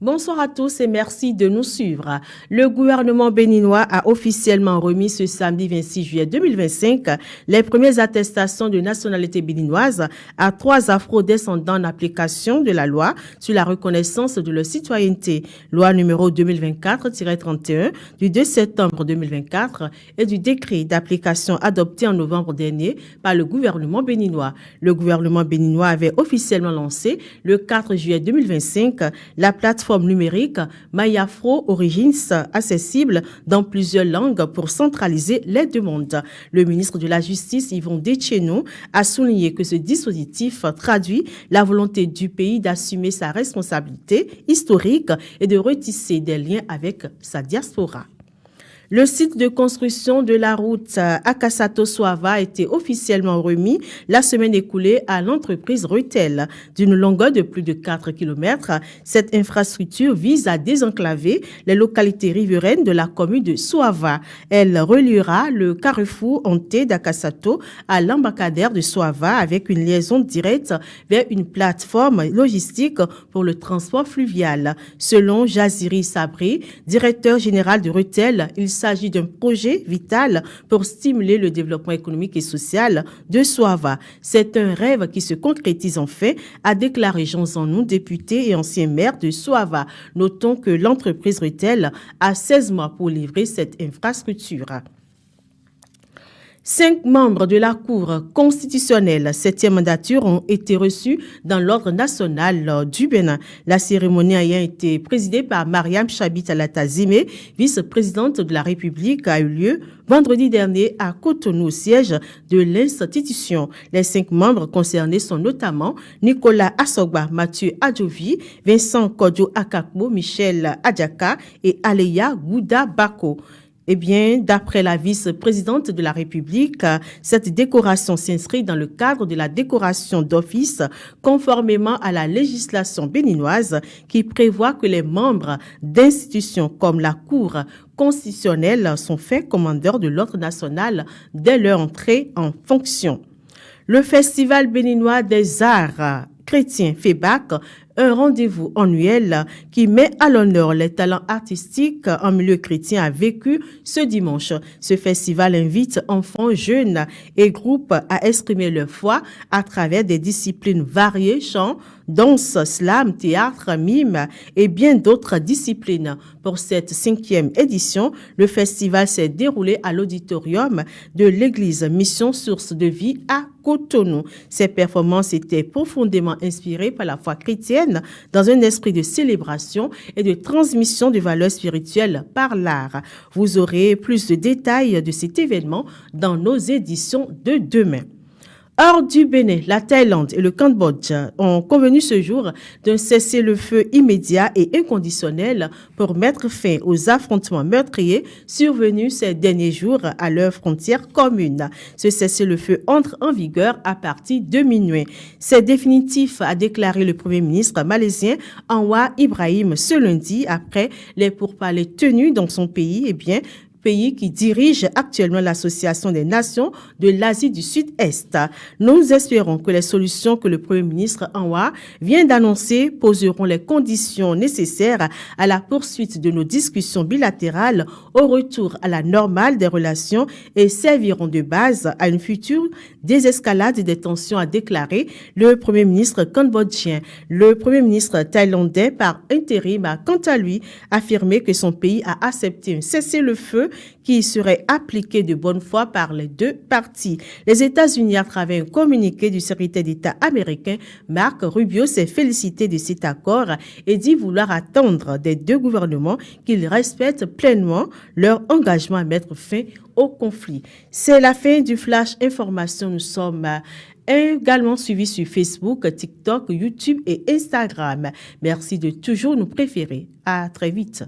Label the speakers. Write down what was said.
Speaker 1: Bonsoir à tous et merci de nous suivre. Le gouvernement béninois a officiellement remis ce samedi 26 juillet 2025 les premières attestations de nationalité béninoise à 3 afro-descendants en application de la loi sur la reconnaissance de leur citoyenneté, loi numéro 2024-31 du 2 septembre 2024 et du décret d'application adopté en novembre dernier par le gouvernement béninois. Le gouvernement béninois avait officiellement lancé le 4 juillet 2025 la plateforme numérique MyAfro Origins accessible dans plusieurs langues pour centraliser les demandes. Le ministre de la Justice, Yvon Deschenaux, a souligné que ce dispositif traduit la volonté du pays d'assumer sa responsabilité historique et de retisser des liens avec sa diaspora. Le site de construction de la route Akasato-Soava a été officiellement remis la semaine écoulée à l'entreprise Reutel. D'une longueur de plus de 4 km, cette infrastructure vise à désenclaver les localités riveraines de la commune de Soava. Elle reliera le carrefour hanté d'Akasato à l'embarcadère de Soava avec une liaison directe vers une plateforme logistique pour le transport fluvial. Selon Jaziri Sabri, directeur général de Reutel, il s'agit d'un projet vital pour stimuler le développement économique et social de Soava. C'est un rêve qui se concrétise en fait, a déclaré Jean Zanou, député et ancien maire de Soava. Notons que l'entreprise Reutel a 16 mois pour livrer cette infrastructure. 5 membres de la Cour constitutionnelle 7e mandature ont été reçus dans l'ordre national du Bénin. La cérémonie ayant été présidée par Mariam Chabit Alatazime, vice-présidente de la République, a eu lieu vendredi dernier à Cotonou, au siège de l'institution. Les 5 membres concernés sont notamment Nicolas Assogba, Mathieu Adjovi, Vincent Kodjo Akakbo, Michel Adjaka et Aleya Gouda Bako. Eh bien, d'après la vice-présidente de la République, cette décoration s'inscrit dans le cadre de la décoration d'office conformément à la législation béninoise qui prévoit que les membres d'institutions comme la Cour constitutionnelle sont faits commandeurs de l'ordre national dès leur entrée en fonction. Le Festival béninois des arts chrétiens FEBAC, un rendez-vous annuel qui met à l'honneur les talents artistiques en milieu chrétien, a vécu ce dimanche. Ce festival invite enfants, jeunes et groupes à exprimer leur foi à travers des disciplines variées, chant, danse, slam, théâtre, mime et bien d'autres disciplines. Pour cette 5e édition, le festival s'est déroulé à l'auditorium de l'église Mission Source de Vie à Cotonou. Ces performances étaient profondément inspirées par la foi chrétienne dans un esprit de célébration et de transmission de valeurs spirituelles par l'art. Vous aurez plus de détails de cet événement dans nos éditions de demain. Hors du Bénin, la Thaïlande et le Cambodge ont convenu ce jour d'un cessez-le-feu immédiat et inconditionnel pour mettre fin aux affrontements meurtriers survenus ces derniers jours à leurs frontières communes. Ce cessez-le-feu entre en vigueur à partir de minuit. C'est définitif, a déclaré le Premier ministre malaisien Anwar Ibrahim ce lundi après les pourparlers tenus dans son pays, pays qui dirige actuellement l'Association des Nations de l'Asie du Sud-Est. Nous espérons que les solutions que le Premier ministre Anwar vient d'annoncer poseront les conditions nécessaires à la poursuite de nos discussions bilatérales au retour à la normale des relations et serviront de base à une future désescalade des tensions, a déclaré le Premier ministre cambodgien. Le Premier ministre thaïlandais par intérim a quant à lui affirmé que son pays a accepté un cessez-le-feu qui serait appliqué de bonne foi par les deux parties. Les États-Unis, à travers un communiqué du secrétaire d'État américain, Marc Rubio, s'est félicité de cet accord et dit vouloir attendre des deux gouvernements qu'ils respectent pleinement leur engagement à mettre fin au conflit. C'est la fin du Flash Information. Nous sommes également suivis sur Facebook, TikTok, YouTube et Instagram. Merci de toujours nous préférer. À très vite.